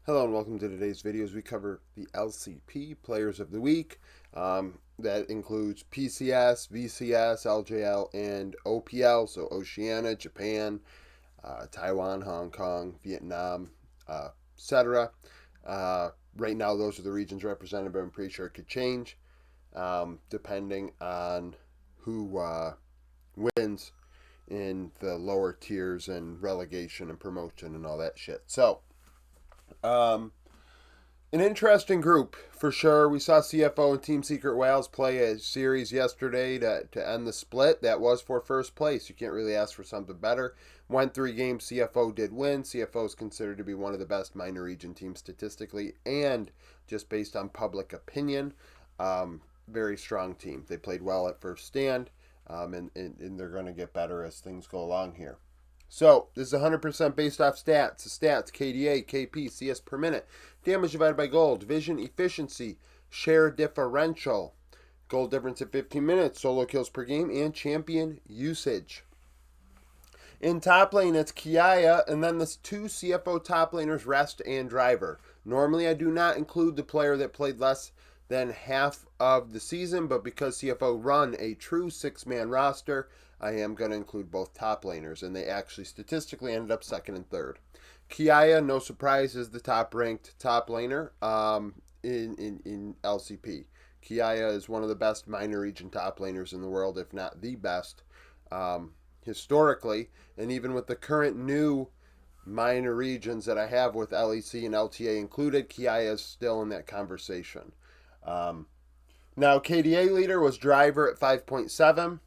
Hello and welcome to today's video as we cover the LCP Players of the Week. That includes PCS, VCS, LJL, and OPL, so Oceania, Japan, Taiwan, Hong Kong, Vietnam, etc. Right now, those are the regions represented, but I'm pretty sure it could change depending on who wins in the lower tiers and relegation and promotion and all that shit. So, um, an interesting group for sure. We saw CFO and Team Secret Wales play a series yesterday to end the split. That was for first place. You can't really ask for something better. Went 3 games. CFO did win. CFO is considered to be one of the best minor region teams statistically and just based on public opinion. Very strong team. They played well at first stand, and they're going to get better as things go along here. So this is 100% based off stats. The stats: KDA, KP, CS per minute, damage divided by gold, vision efficiency, share differential, goal difference at 15 minutes, solo kills per game, and champion usage. In top lane, it's Kiaya, and then the two CFO top laners, Rest and Driver. Normally, I do not include the player that played less than half of the season, but because CFO run a true six-man roster, I am going to include both top laners, and they actually statistically ended up second and third. Kiaya, no surprise, is the top-ranked top laner in LCP. Kiaya is one of the best minor region top laners in the world, if not the best, historically, and even with the current new minor regions that I have with LEC and LTA included, Kiaya is still in that conversation. Now, KDA leader was Driver at 5.7.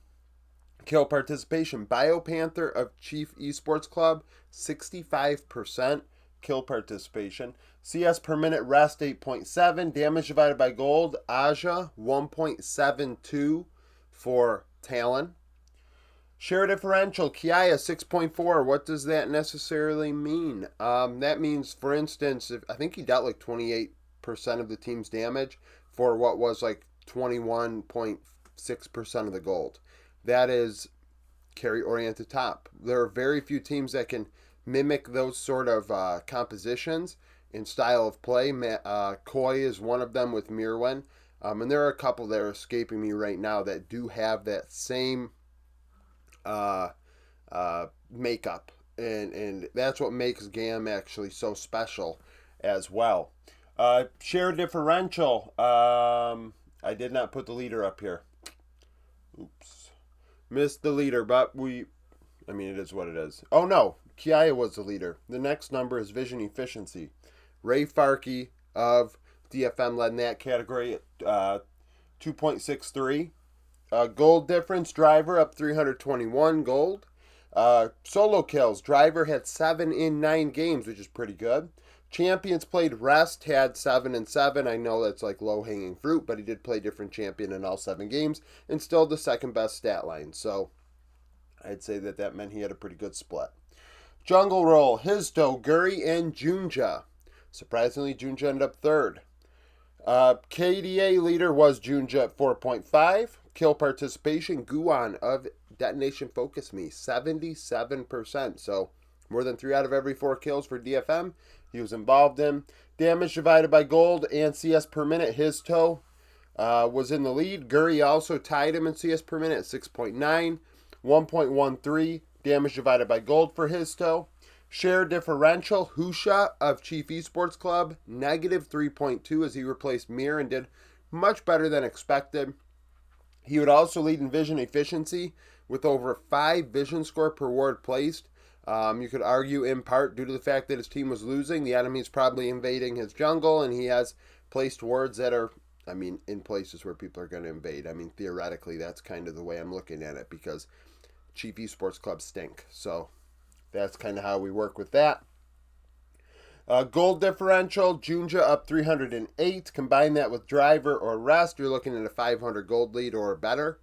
Kill participation, Biopanther of Chief Esports Club, 65% kill participation. CS per minute, Rest 8.7. Damage divided by gold, Aja 1.72 for Talon. Share differential, Kiaya 6.4. What does that necessarily mean? That means, for instance, I think he dealt like 28% of the team's damage for what was like 21.6% of the gold. That is carry oriented top. There are very few teams that can mimic those sort of compositions in style of play. Koi is one of them with Mirwen. And there are a couple that are escaping me right now that do have that same makeup. And that's what makes GAM actually so special as well. Share differential. I did not put the leader up here. Oops. Missed the leader, but it is what it is. Oh no, Kiaya was the leader. The next number is vision efficiency. Ray Farkey of DFM led in that category at 2.63. Gold difference, Driver up 321 gold. Solo kills, Driver had 7 in 9 games, which is pretty good. Champions played, Rest had 7 and 7. I know that's like low hanging fruit, but he did play different champion in all 7 games and still the second best stat line. So I'd say that meant he had a pretty good split. Jungle Roll, Hizto, Guri, and Junja. Surprisingly, Junja ended up third. KDA leader was Junja at 4.5. Kill participation, Guan of Detonation Focus Me, 77%. So more than 3 out of every 4 kills for DFM he was involved in. Damage divided by gold and CS per minute, Hizto was in the lead. Guri also tied him in CS per minute at 6.9. 1.13 damage divided by gold for Hizto. Share differential, Husha of Chief Esports Club, negative 3.2 as he replaced Mir and did much better than expected. He would also lead in vision efficiency with over 5 vision score per ward placed. You could argue in part due to the fact that his team was losing, the enemy is probably invading his jungle, and he has placed wards that are, in places where people are going to invade. Theoretically, that's kind of the way I'm looking at it because Chief Esports Clubs stink. So that's kind of how we work with that. Gold differential, Junja up 308. Combine that with Driver or Rest, you're looking at a 500 gold lead or better.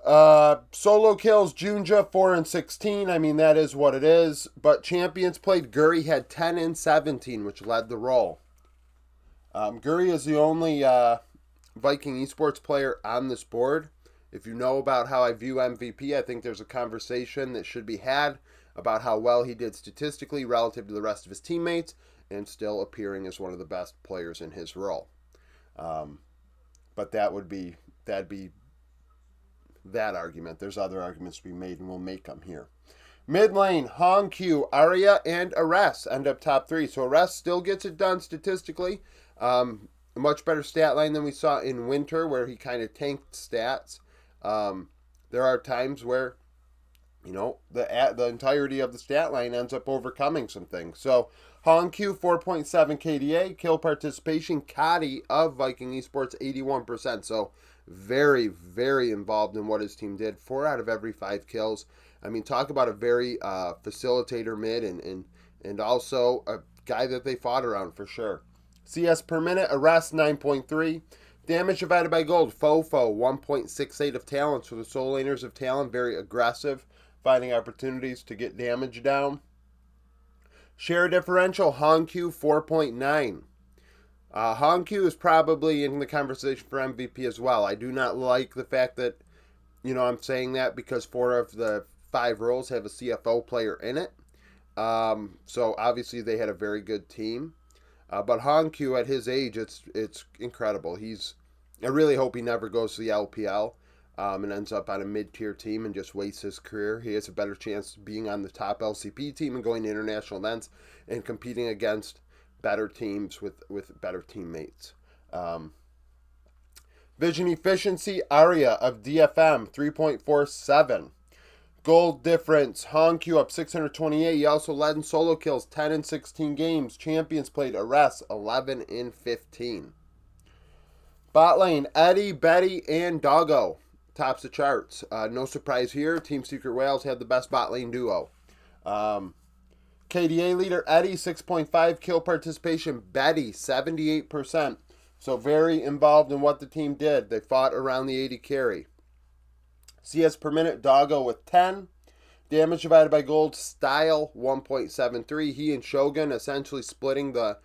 Solo kills, Junja 4 and 16. That is what it is. But champions played, Guri had 10 and 17, which led the roll. Guri is the only Viking esports player on this board. If you know about how I view MVP, I think there's a conversation that should be had about how well he did statistically relative to the rest of his teammates. and still appearing as one of the best players in his role. But that'd be that argument. There's other arguments to be made, and we'll make them here. Mid lane, Hong Q, Arya, and Arrest end up top three. So Arrest still gets it done statistically. A much better stat line than we saw in Winter, where he kind of tanked stats. There are times where, the entirety of the stat line ends up overcoming some things. So Hong Q, 4.7 KDA, kill participation, Kadi of Viking Esports, 81%. So very, very involved in what his team did. 4 out of every 5 kills. I mean, talk about a very facilitator mid and also a guy that they fought around for sure. CS per minute, Arrest 9.3. Damage divided by gold, Fofo 1.68 of talent. So the soul laners of talent, very aggressive, finding opportunities to get damage down. Share differential, Hongq 4.9. Hongq is probably in the conversation for MVP as well. I do not like the fact that, I'm saying that because 4 of the 5 roles have a CFO player in it. So obviously they had a very good team. But Hongq at his age, it's incredible. I really hope he never goes to the LPL and ends up on a mid-tier team and just wastes his career. He has a better chance of being on the top LCP team and going to international events and competing against better teams with better teammates. Vision efficiency, Arya of DFM, 3.47. Gold difference, Hongq up 628. He also led in solo kills, 10 in 16 games. Champions played Arrest, 11 in 15. Bot lane, Eddie, Betty, and Doggo tops the charts. No surprise here. Team Secret Whales had the best bot lane duo. KDA leader, Eddie, 6.5. Kill participation, Betty, 78%. So very involved in what the team did. They fought around the 80 carry. CS per minute, Doggo with 10. Damage divided by gold, Style 1.73. He and Shogun essentially splitting the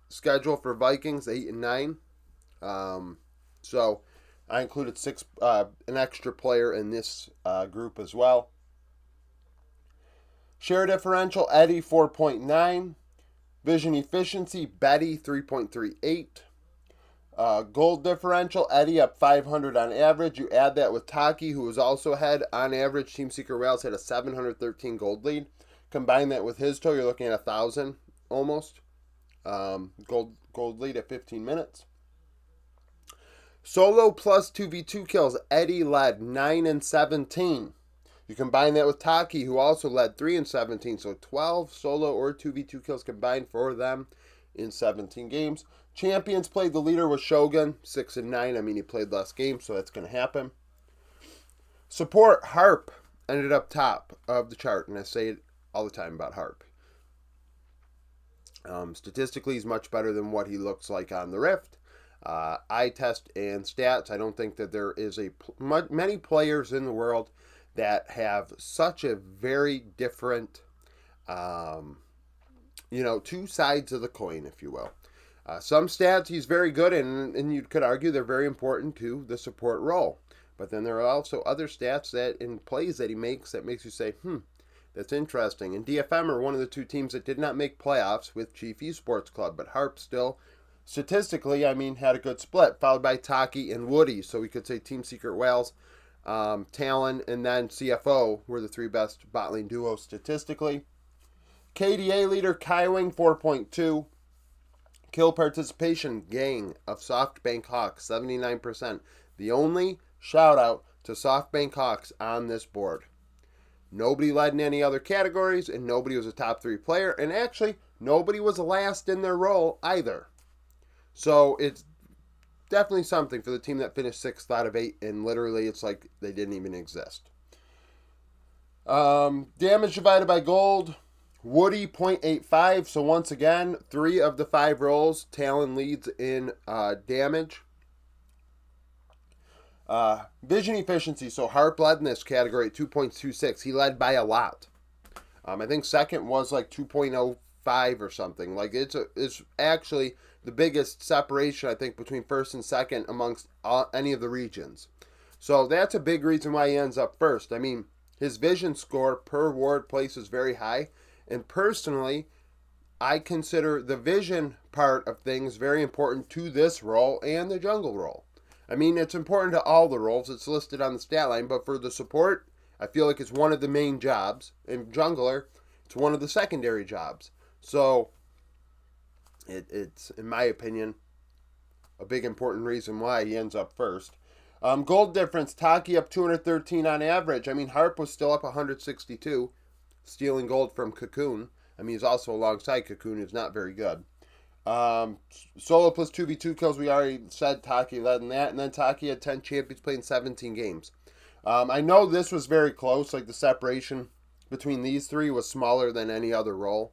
schedule for Vikings, 8 and 9. So I included an extra player in this group as well. Share differential, Eddie 4.9. Vision efficiency, Betty 3.38. Gold differential, Eddie up 500 on average. You add that with Taki, who was also ahead on average. Team Secret Whales had a 713 gold lead. Combine that with his total, you're looking at 1,000 almost. Gold lead at 15 minutes. Solo plus 2v2 kills, Eddie led 9 and 17. You combine that with Taki, who also led 3 and 17. So 12 solo or 2v2 kills combined for them in 17 games. Champions played the leader with Shogun, 6 and 9. I mean, he played less games, so that's going to happen. Support, Harp, ended up top of the chart, and I say it all the time about Harp. Statistically, he's much better than what he looks like on the Rift. Eye test and stats, I don't think that there is many players in the world that have such a very different, two sides of the coin, if you will. Some stats he's very good in, and you could argue they're very important to the support role. But then there are also other stats that in plays that he makes that makes you say, that's interesting. And DFM are one of the 2 teams that did not make playoffs with Chief Esports Club, but Harp still, statistically, had a good split, followed by Taki and Woody. So we could say Team Secret Whales, Talon, and then CFO were the 3 best bot lane duos statistically. KDA leader, Kaiwing, 4.2. Kill participation, Gang of SoftBank Hawks, 79%. The only shout out to SoftBank Hawks on this board. Nobody led in any other categories, and nobody was a top 3 player, and actually, nobody was last in their role either. So it's definitely something for the team that finished 6th out of 8, and literally it's like they didn't even exist. Damage divided by gold, Woody 0.85. So once again, 3 of the 5 roles, Talon leads in damage. Vision efficiency, so Harp led in this category at 2.26. He led by a lot. I think second was like 2.05 or something. Like it's actually the biggest separation, I think, between first and second amongst any of the regions. So that's a big reason why he ends up first. I mean, his vision score per ward place is very high. And personally, I consider the vision part of things very important to this role and the jungle role. I mean, it's important to all the roles. It's listed on the stat line, but for the support, I feel like it's one of the main jobs. And jungler, it's one of the secondary jobs. So, it's, in my opinion, a big important reason why he ends up first. Gold difference, Taki up 213 on average. I mean, Harp was still up 162, stealing gold from Cocoon. I mean, he's also alongside Cocoon, who's not very good. Solo plus 2v2 kills, we already said Taki led in that. And then Taki had 10 champions playing 17 games. I know this was very close. Like, the separation between these three was smaller than any other role.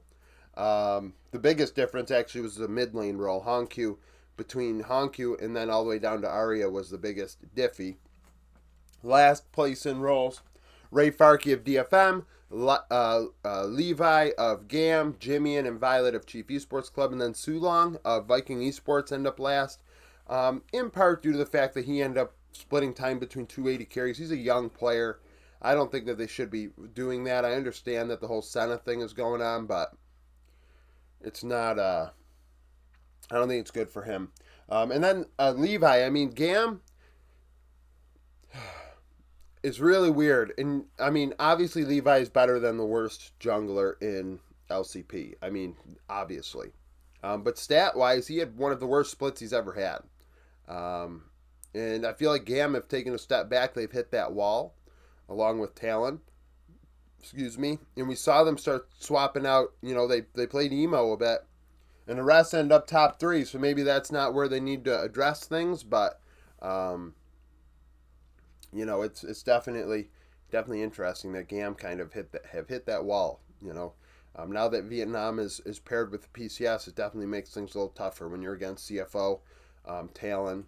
The biggest difference actually was the mid lane role. Honkyu, between Honkyu and then all the way down to Arya was the biggest diffy. Last place in roles, Ray Farkey of DFM, Levi of GAM, Jimmy and Violet of Chief Esports Club, and then Sulong of Viking Esports end up last, in part due to the fact that he ended up splitting time between 280 carries. He's a young player. I don't think that they should be doing that. I understand that the whole Senna thing is going on, but it's not, I don't think it's good for him. And then Levi, I mean, GAM is really weird. And, I mean, obviously Levi is better than the worst jungler in LCP. I mean, obviously. But stat-wise, he had one of the worst splits he's ever had. And I feel like GAM have taken a step back. They've hit that wall, along with Talon. Excuse me. And we saw them start swapping out. You know, they played emo a bit. And the rest end up top 3, so maybe that's not where they need to address things. But, you know, it's definitely interesting that GAM kind of have hit that wall. You know, now that Vietnam is paired with the PCS, it definitely makes things a little tougher when you're against CFO, Talon.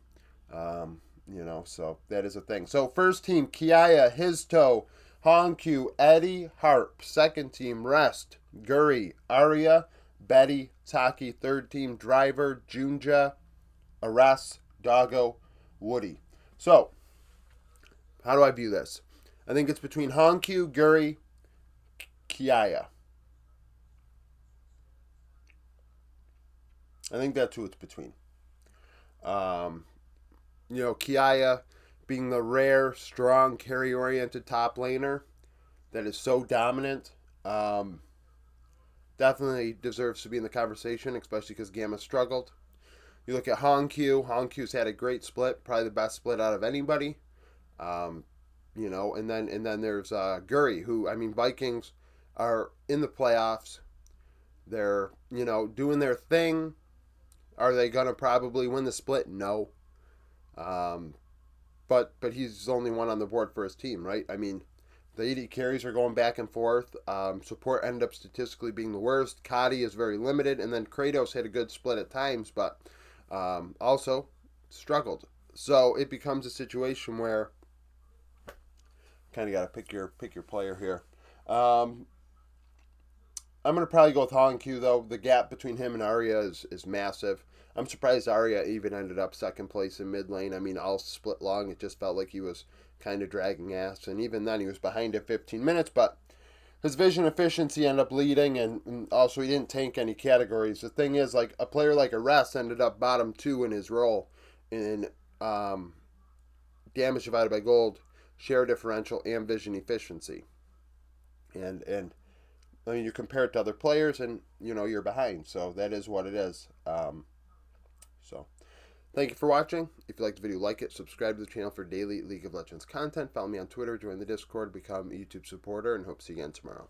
You know, so that is a thing. So first team, Kiaya, Hizto, Honkyu, Eddie, Harp. Second team, Rest, Guri, Arya, Betty, Taki. Third team, Driver, Junja, Aras, Doggo, Woody. So, how do I view this? I think it's between Honkyu, Guri, Kiaya. I think that's who it's between. You know, Kiaya being the rare, strong, carry-oriented top laner that is so dominant, definitely deserves to be in the conversation, especially because Gamma struggled. You look at Honkyu. Honkyu's had a great split, probably the best split out of anybody. You know, and then there's Guri, who, I mean, Vikings are in the playoffs. They're, you know, doing their thing. Are they gonna probably win the split? No. But he's the only one on the board for his team, right? I mean, the 80 carries are going back and forth. Support ended up statistically being the worst. Kadi is very limited, and then Kratos had a good split at times, but also struggled. So it becomes a situation where kind of got to pick your player here. I'm going to probably go with Honkyu, though. The gap between him and Arya is massive. I'm surprised Arya even ended up second place in mid lane. I mean, all split long, it just felt like he was kind of dragging ass. And even then, he was behind at 15 minutes. But his vision efficiency ended up leading, and also he didn't tank any categories. The thing is, like, a player like Aras ended up bottom 2 in his role in damage divided by gold, share differential, and vision efficiency. And I mean, you compare it to other players, and, you know, you're behind. So that is what it is. So thank you for watching. If you liked the video, like it. Subscribe to the channel for daily League of Legends content. Follow me on Twitter. Join the Discord. Become a YouTube supporter. And hope to see you again tomorrow.